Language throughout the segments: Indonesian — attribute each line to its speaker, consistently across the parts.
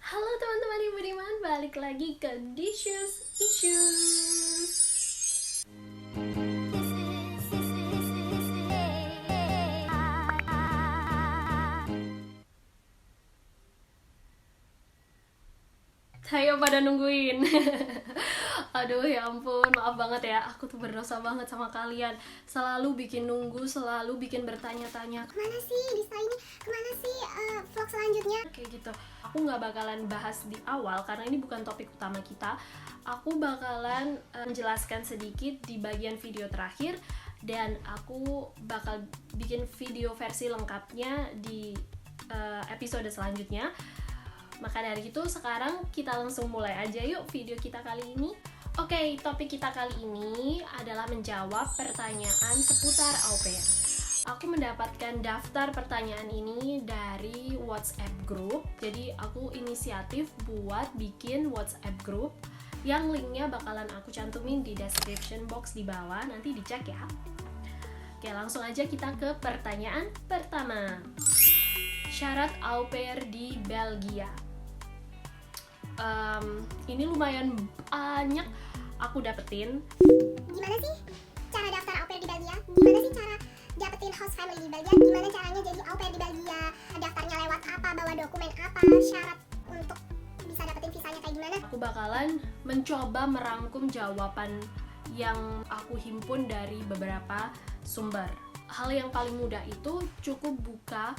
Speaker 1: Halo teman-teman Ibu Diman, balik lagi ke Dishes Issues. Ayo pada nungguin. Aduh ya ampun, maaf banget ya. Aku tuh berdosa banget sama kalian. Selalu bikin nunggu, selalu bikin bertanya-tanya.
Speaker 2: Kemana sih Dista ini? Kemana sih vlog selanjutnya?
Speaker 1: Kayak gitu. Aku nggak bakalan bahas di awal karena ini bukan topik utama kita. Aku bakalan menjelaskan sedikit di bagian video terakhir. Dan aku bakal bikin video versi lengkapnya di episode selanjutnya. Maka dari itu sekarang kita langsung mulai aja yuk video kita kali ini. Oke, topik kita kali ini adalah menjawab pertanyaan seputar au pair. Aku mendapatkan daftar pertanyaan ini dari WhatsApp group. Jadi aku inisiatif buat bikin WhatsApp group yang linknya bakalan aku cantumin di description box di bawah. Nanti dicek ya. Oke, langsung aja kita ke pertanyaan pertama. Syarat au pair di Belgia. Ini lumayan banyak aku dapetin.
Speaker 2: Gimana sih cara daftar au pair di Belgia? Gimana sih cara dapetin host family di Belgia? Gimana caranya jadi au pair di Belgia? Daftarnya lewat apa? Bawa dokumen apa? Syarat untuk bisa dapetin visanya kayak gimana?
Speaker 1: Aku bakalan mencoba merangkum jawaban yang aku himpun dari beberapa sumber. Hal yang paling mudah itu cukup buka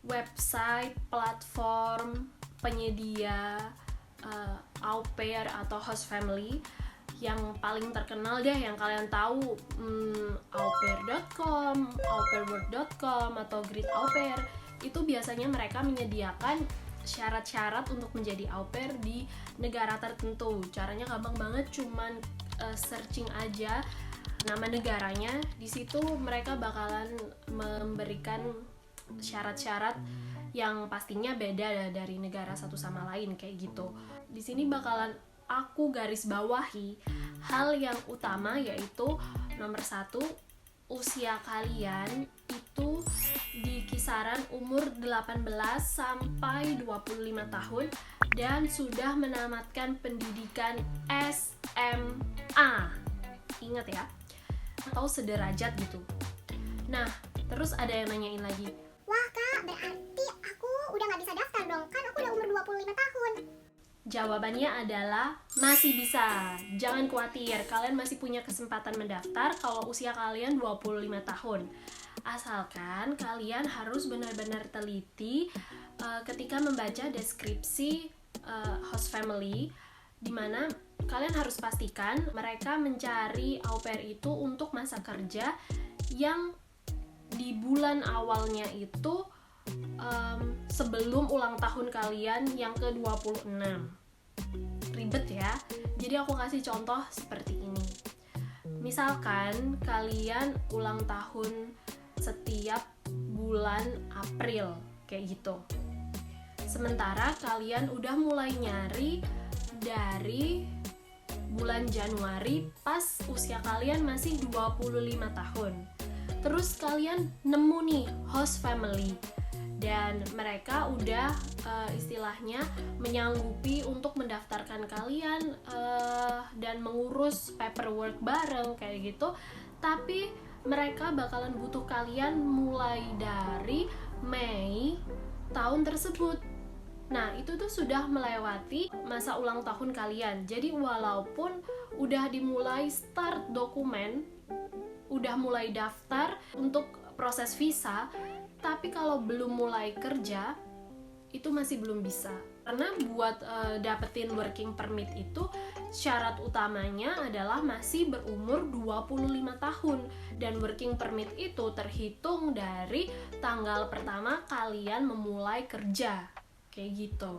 Speaker 1: website, platform, penyedia au pair atau host family yang paling terkenal deh, yang kalian tahu, aupair.com, aupairworld.com atau Great Au Pair. Itu biasanya mereka menyediakan syarat-syarat untuk menjadi au pair di negara tertentu. Caranya gampang banget, cuman searching aja nama negaranya. Di situ mereka bakalan memberikan syarat-syarat yang pastinya beda dari negara satu sama lain kayak gitu. Di sini bakalan aku garis bawahi hal yang utama, yaitu nomor 1, usia kalian itu di kisaran umur 18 sampai 25 tahun dan sudah menamatkan pendidikan SMA. Ingat ya, atau sederajat gitu. Nah, terus ada yang nanyain lagi,
Speaker 2: Wah kak, berarti aku udah gak bisa daftar dong. Kan aku udah umur 25 tahun.
Speaker 1: jawabannya adalah masih bisa. Jangan khawatir, kalian masih punya kesempatan mendaftar kalau usia kalian 25 tahun. Asalkan kalian harus benar-benar teliti ketika membaca deskripsi host family, dimana kalian harus pastikan mereka mencari au pair itu untuk masa kerja yang di bulan awalnya itu sebelum ulang tahun kalian yang ke-26. Ribet ya. Jadi aku kasih contoh seperti ini. Misalkan kalian ulang tahun setiap bulan April kayak gitu. Sementara kalian udah mulai nyari dari bulan Januari pas usia kalian masih 25 tahun. Terus kalian nemu nih host family dan mereka udah istilahnya menyanggupi untuk mendaftarkan kalian dan mengurus paperwork bareng kayak gitu. Tapi mereka bakalan butuh kalian mulai dari Mei tahun tersebut. Nah, itu tuh sudah melewati masa ulang tahun kalian. Jadi walaupun udah dimulai start dokumen, udah mulai daftar untuk proses visa, tapi kalau belum mulai kerja itu masih belum bisa. Karena buat dapetin working permit itu syarat utamanya adalah masih berumur 25 tahun dan working permit itu terhitung dari tanggal pertama kalian memulai kerja. Kayak gitu.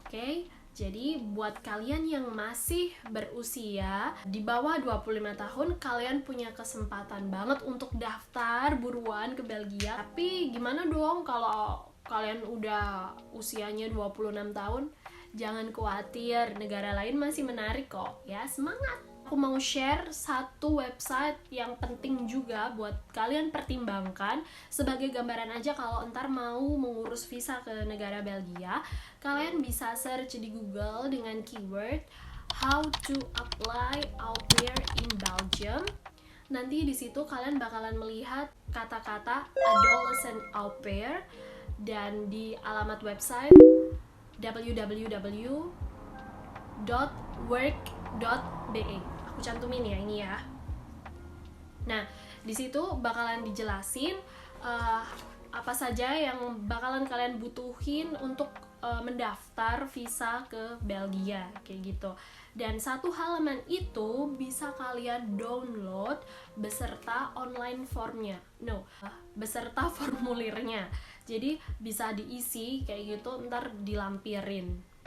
Speaker 1: Oke. Jadi buat kalian yang masih berusia di bawah 25 tahun, kalian punya kesempatan banget untuk daftar buruan ke Belgia. Tapi gimana dong kalau kalian udah usianya 26 tahun? Jangan khawatir, negara lain masih menarik kok. Ya, semangat! Aku mau share satu website yang penting juga buat kalian pertimbangkan sebagai gambaran aja kalau entar mau mengurus visa ke negara Belgia. Kalian bisa search di Google dengan keyword how to apply au pair in Belgium. Nanti di situ kalian bakalan melihat kata-kata adolescent au pair, dan di alamat website www.work.be. Aku cantumin ya ini ya. Nah, di situ bakalan dijelasin apa saja yang bakalan kalian butuhin untuk mendaftar visa ke Belgia kayak gitu. Dan satu halaman itu bisa kalian download beserta online formnya. Beserta formulirnya. Jadi bisa diisi kayak gitu, ntar dilampirin.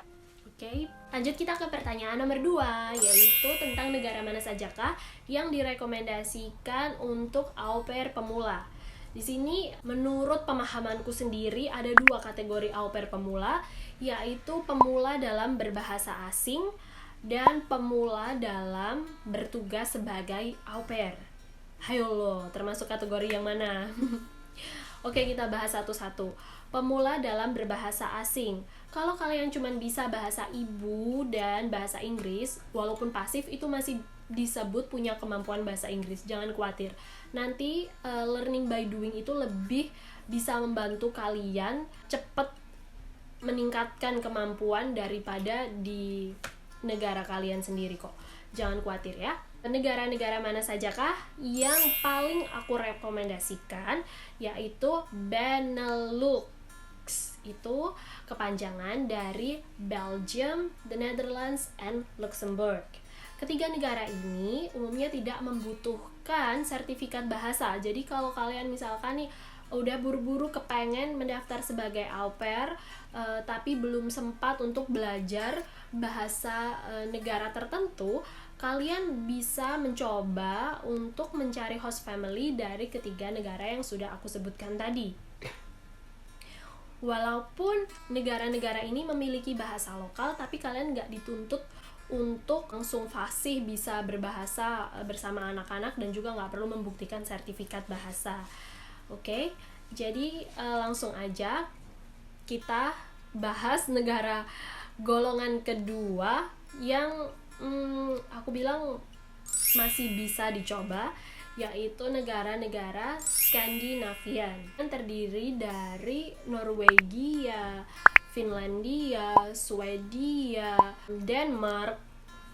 Speaker 1: Oke, lanjut kita ke pertanyaan nomor 2, yaitu tentang negara mana sajakah yang direkomendasikan untuk au pair pemula. Di sini menurut pemahamanku sendiri ada 2 kategori au pair pemula, yaitu pemula dalam berbahasa asing dan pemula dalam bertugas sebagai au pair. Hayo lo, termasuk kategori yang mana? Oke, kita bahas satu-satu. Pemula dalam berbahasa asing. Kalau kalian cuma bisa bahasa ibu dan bahasa Inggris, walaupun pasif itu masih disebut punya kemampuan bahasa Inggris. Jangan khawatir. Nanti learning by doing itu lebih bisa membantu kalian cepat meningkatkan kemampuan daripada di negara kalian sendiri kok. Jangan khawatir ya. Negara-negara mana sajakah yang paling aku rekomendasikan, yaitu Benelux. Itu kepanjangan dari Belgium, the Netherlands, and Luxembourg. Ketiga negara ini umumnya tidak membutuhkan sertifikat bahasa. Jadi kalau kalian misalkan nih udah buru-buru kepengen mendaftar sebagai au pair, tapi belum sempat untuk belajar bahasa negara tertentu, kalian bisa mencoba untuk mencari host family dari ketiga negara yang sudah aku sebutkan tadi. Walaupun negara-negara ini memiliki bahasa lokal, tapi kalian nggak dituntut untuk langsung fasih bisa berbahasa bersama anak-anak dan juga nggak perlu membuktikan sertifikat bahasa. Oke, jadi langsung aja kita bahas negara golongan kedua yang aku bilang masih bisa dicoba, yaitu negara-negara Skandinavian yang terdiri dari Norwegia, Finlandia, Swedia, Denmark.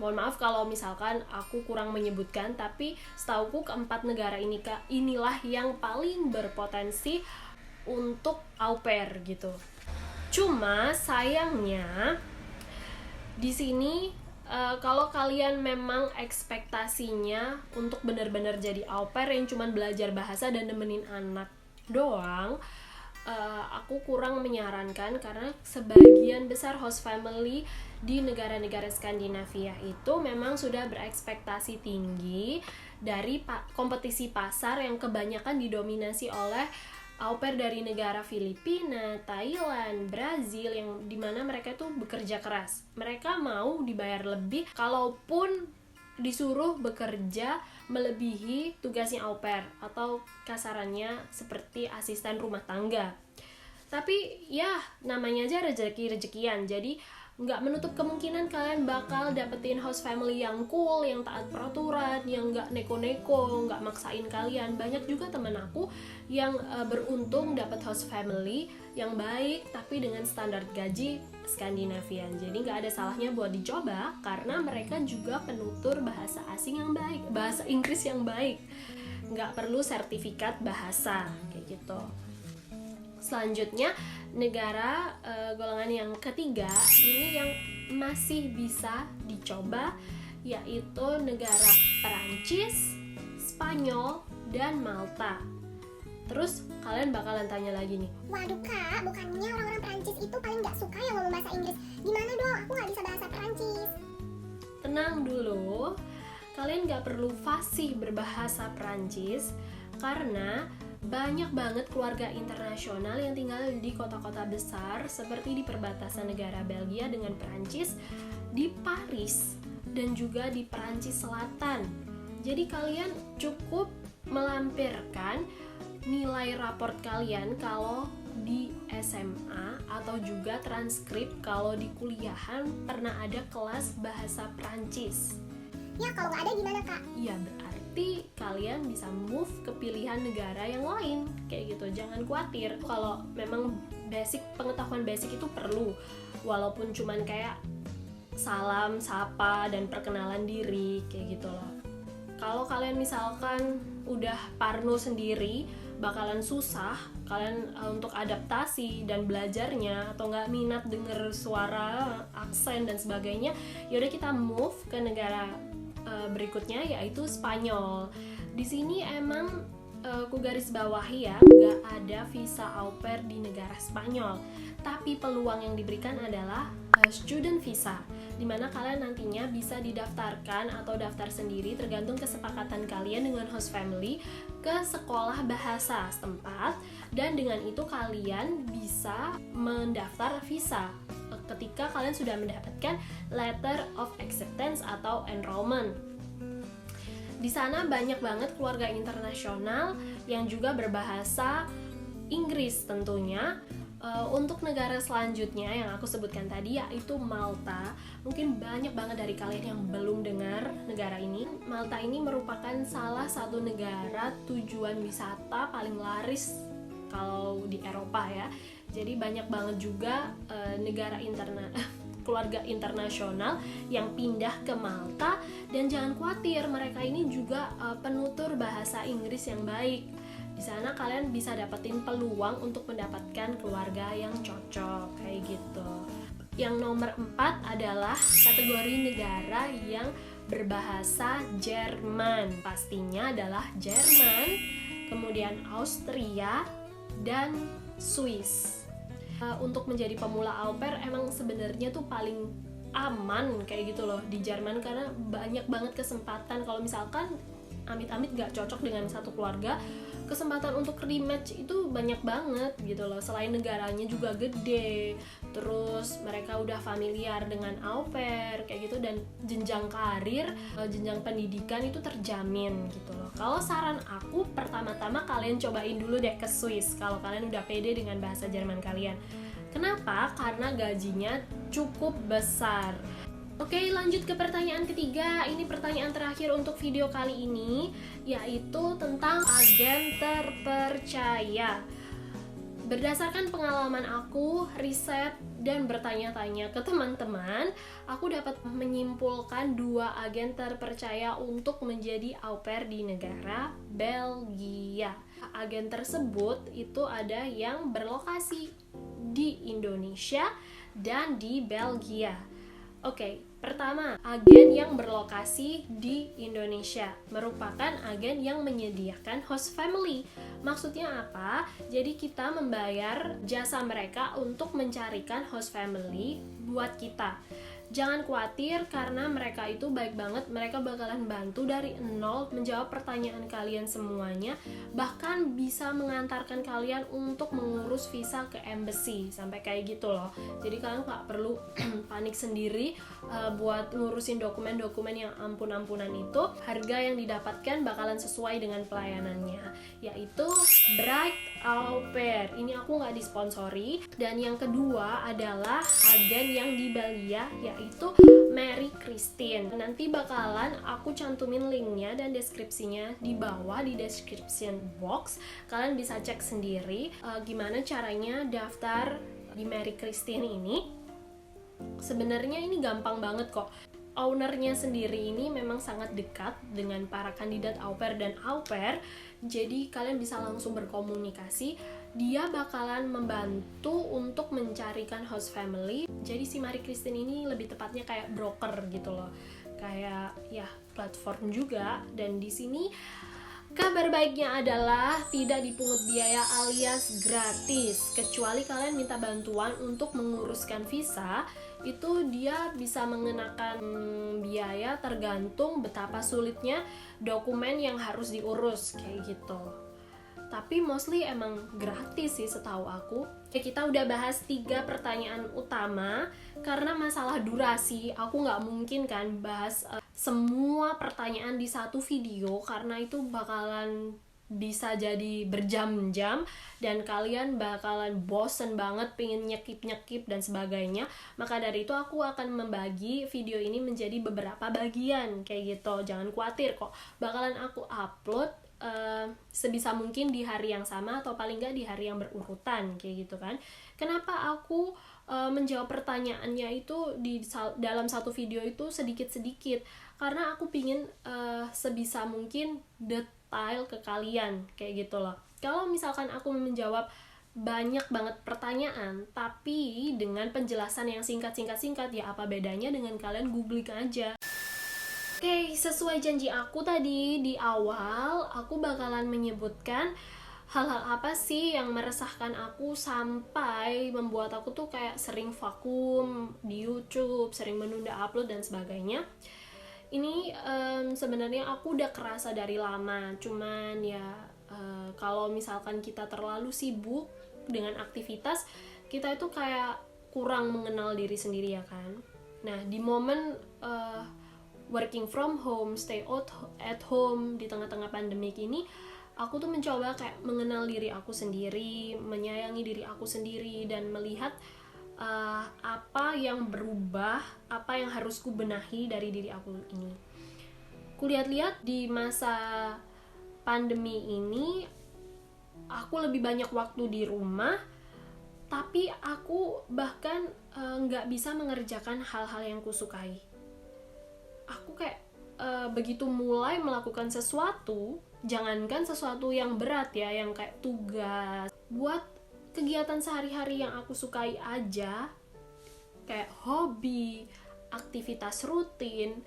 Speaker 1: Mohon maaf kalau misalkan aku kurang menyebutkan, tapi setauku keempat negara inilah yang paling berpotensi untuk au pair gitu. Cuma sayangnya di sini kalau kalian memang ekspektasinya untuk benar-benar jadi au pair yang cuman belajar bahasa dan nemenin anak doang, aku kurang menyarankan, karena sebagian besar host family di negara-negara Skandinavia itu memang sudah berekspektasi tinggi dari kompetisi pasar yang kebanyakan didominasi oleh au pair dari negara Filipina, Thailand, Brazil, yang dimana mereka tuh bekerja keras. Mereka mau dibayar lebih kalaupun disuruh bekerja melebihi tugasnya au pair, atau kasarannya seperti asisten rumah tangga. Tapi ya namanya aja rezeki-rezekian, jadi nggak menutup kemungkinan kalian bakal dapetin host family yang cool, yang taat peraturan, yang nggak neko-neko, nggak maksain kalian. Banyak juga temen aku yang beruntung dapat host family yang baik tapi dengan standar gaji Skandinavian. Jadi nggak ada salahnya buat dicoba, karena mereka juga penutur bahasa asing yang baik, bahasa Inggris yang baik, nggak perlu sertifikat bahasa kayak gitu. Selanjutnya negara golongan yang ketiga ini yang masih bisa dicoba, yaitu negara Perancis, Spanyol, dan Malta. Terus kalian bakalan tanya lagi nih,
Speaker 2: waduh kak, bukannya orang-orang Perancis itu paling gak suka yang ngomong bahasa Inggris? Gimana dong, aku gak bisa bahasa Perancis.
Speaker 1: Tenang dulu, kalian gak perlu fasih berbahasa Perancis, karena banyak banget keluarga internasional yang tinggal di kota-kota besar seperti di perbatasan negara Belgia dengan Perancis. Di Paris dan juga di Perancis Selatan. Jadi kalian cukup melampirkan nilai raport kalian kalau di SMA atau juga transkrip kalau di kuliahan pernah ada kelas bahasa Perancis.
Speaker 2: Ya kalau nggak ada gimana kak?
Speaker 1: Ya berarti kalian bisa move ke pilihan negara yang lain kayak gitu. Jangan khawatir kalau memang pengetahuan basic itu perlu, walaupun cuman kayak salam, sapa, dan perkenalan diri kayak gitu loh. Kalau kalian misalkan udah parno sendiri, bakalan susah kalian untuk adaptasi dan belajarnya, atau nggak minat denger suara, aksen dan sebagainya, yaudah kita move ke negara berikutnya yaitu Spanyol. Di sini emang ku garis bawahi ya, nggak ada visa au pair di negara Spanyol, tapi peluang yang diberikan adalah student visa, dimana kalian nantinya bisa didaftarkan atau daftar sendiri tergantung kesepakatan kalian dengan host family ke sekolah bahasa setempat, dan dengan itu kalian bisa mendaftar visa ketika kalian sudah mendapatkan letter of acceptance atau enrollment. Di sana banyak banget keluarga internasional yang juga berbahasa Inggris tentunya. Untuk negara selanjutnya yang aku sebutkan tadi yaitu Malta. Mungkin banyak banget dari kalian yang belum dengar negara ini. Malta ini merupakan salah satu negara tujuan wisata paling laris kalau di Eropa ya. Jadi banyak banget juga keluarga internasional yang pindah ke Malta, dan jangan khawatir, mereka ini juga penutur bahasa Inggris yang baik. Di sana kalian bisa dapetin peluang untuk mendapatkan keluarga yang cocok kayak gitu. Yang nomor 4 adalah kategori negara yang berbahasa Jerman. Pastinya adalah Jerman, kemudian Austria, dan Swiss. Untuk menjadi pemula au pair emang sebenarnya tuh paling aman kayak gitu loh di Jerman, karena banyak banget kesempatan kalau misalkan amit-amit gak cocok dengan satu keluarga, kesempatan untuk rematch itu banyak banget gitu loh. Selain negaranya juga gede, terus mereka udah familiar dengan au pair kayak gitu, dan jenjang karir, jenjang pendidikan itu terjamin gitu loh. Kalau saran aku, pertama-tama kalian cobain dulu deh ke Swiss kalau kalian udah pede dengan bahasa Jerman kalian. Kenapa? Karena gajinya cukup besar. Oke, lanjut ke pertanyaan ketiga. Ini pertanyaan terakhir untuk video kali ini, yaitu tentang agen terpercaya. Berdasarkan pengalaman aku, riset, dan bertanya-tanya ke teman-teman, aku dapat menyimpulkan 2 agen terpercaya untuk menjadi au pair di negara Belgia. Agen tersebut itu ada yang berlokasi di Indonesia dan di Belgia. Oke, pertama, agen yang berlokasi di Indonesia merupakan agen yang menyediakan host family. Maksudnya apa? Jadi kita membayar jasa mereka untuk mencarikan host family buat kita. Jangan khawatir karena mereka itu baik banget, mereka bakalan bantu dari nol menjawab pertanyaan kalian semuanya, bahkan bisa mengantarkan kalian untuk mengurus visa ke embassy, sampai kayak gitu loh. Jadi kalian gak perlu panik sendiri buat ngurusin dokumen-dokumen yang ampun-ampunan itu. Harga yang didapatkan bakalan sesuai dengan pelayanannya, yaitu Bright Au Pair. Ini aku gak disponsori. Dan yang kedua adalah agen yang di Belgia, yaitu Mary Christine. Nanti bakalan aku cantumin linknya dan deskripsinya di bawah di description box. Kalian bisa cek sendiri gimana caranya daftar di Mary Christine ini. Sebenarnya ini gampang banget kok. Ownernya sendiri ini memang sangat dekat dengan para kandidat au pair dan au pair, jadi kalian bisa langsung berkomunikasi. Dia bakalan membantu untuk mencarikan host family. Jadi si Mary Christine ini lebih tepatnya kayak broker gitu loh, kayak ya platform juga. Dan di sini kabar baiknya adalah tidak dipungut biaya alias gratis, kecuali kalian minta bantuan untuk menguruskan visa. Itu dia bisa mengenakan biaya tergantung betapa sulitnya dokumen yang harus diurus kayak gitu. Tapi mostly emang gratis sih setahu aku. Kita udah bahas 3 pertanyaan utama. Karena masalah durasi, aku nggak mungkin kan bahas semua pertanyaan di satu video, karena itu bakalan bisa jadi berjam-jam dan kalian bakalan bosen banget pengen nyekip dan sebagainya. Maka dari itu aku akan membagi video ini menjadi beberapa bagian kayak gitu. Jangan khawatir kok, bakalan aku upload sebisa mungkin di hari yang sama atau paling nggak di hari yang berurutan kayak gitu kan. Kenapa aku menjawab pertanyaannya itu dalam satu video itu sedikit-sedikit? Karena aku pingin sebisa mungkin detail ke kalian kayak gitu loh. Kalau misalkan aku menjawab banyak banget pertanyaan tapi dengan penjelasan yang singkat, ya apa bedanya dengan kalian googling aja. Oke, sesuai janji aku tadi di awal, aku bakalan menyebutkan hal-hal apa sih yang meresahkan aku sampai membuat aku tuh kayak sering vakum di YouTube, sering menunda upload dan sebagainya. Ini sebenarnya aku udah kerasa dari lama, cuman ya kalau misalkan kita terlalu sibuk dengan aktivitas, kita itu kayak kurang mengenal diri sendiri ya kan. Nah, di momen working from home, stay at home di tengah-tengah pandemik ini, aku tuh mencoba kayak mengenal diri aku sendiri, menyayangi diri aku sendiri, dan melihat apa yang berubah, apa yang harus ku benahi dari diri aku ini. Kulihat-lihat di masa pandemi ini, aku lebih banyak waktu di rumah, tapi aku bahkan nggak bisa mengerjakan hal-hal yang kusukai. Aku kayak begitu mulai melakukan sesuatu, jangankan sesuatu yang berat ya, yang kayak tugas, buat kegiatan sehari-hari yang aku sukai aja, kayak hobi, aktivitas rutin,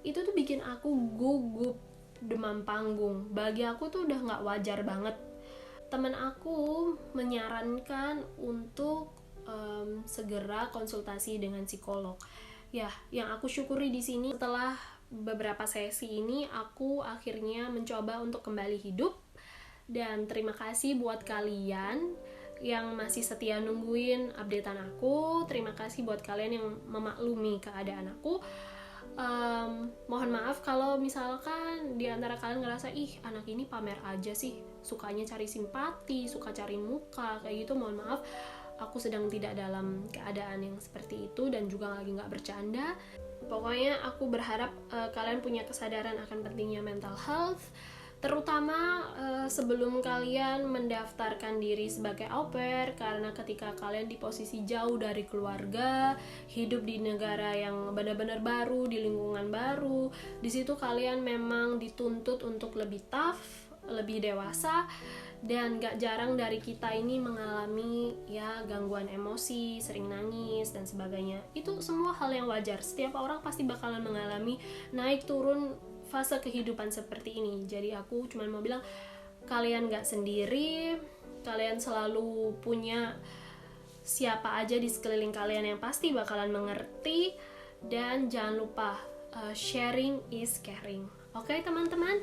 Speaker 1: itu tuh bikin aku gugup, demam panggung. Bagi aku tuh udah nggak wajar banget. Temen aku menyarankan untuk segera konsultasi dengan psikolog. Ya, yang aku syukuri di sini, setelah beberapa sesi ini aku akhirnya mencoba untuk kembali hidup. Dan terima kasih buat kalian yang masih setia nungguin updatean aku. Terima kasih buat kalian yang memaklumi keadaan aku. Mohon maaf kalau misalkan di antara kalian ngerasa, ih anak ini pamer aja sih, sukanya cari simpati, suka cari muka kayak gitu. Mohon maaf, aku sedang tidak dalam keadaan yang seperti itu dan juga lagi nggak bercanda. Pokoknya aku berharap kalian punya kesadaran akan pentingnya mental health, terutama sebelum kalian mendaftarkan diri sebagai au pair, karena ketika kalian di posisi jauh dari keluarga, hidup di negara yang benar-benar baru, di lingkungan baru, di situ kalian memang dituntut untuk lebih tough, lebih dewasa. Dan gak jarang dari kita ini mengalami ya gangguan emosi, sering nangis dan sebagainya. Itu semua hal yang wajar. Setiap orang pasti bakalan mengalami naik turun fase kehidupan seperti ini. Jadi aku cuma mau bilang, kalian gak sendiri, kalian selalu punya siapa aja di sekeliling kalian yang pasti bakalan mengerti. Dan jangan lupa, sharing is caring. Oke, teman-teman,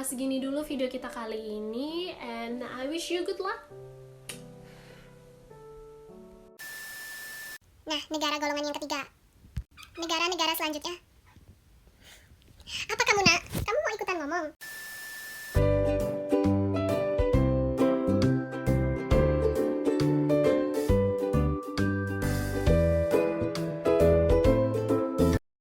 Speaker 1: segini dulu video kita kali ini, and I wish you good luck.
Speaker 2: Nah, negara golongan yang ketiga. Negara-negara selanjutnya. Apa kamu, Nak? Kamu mau ikutan ngomong?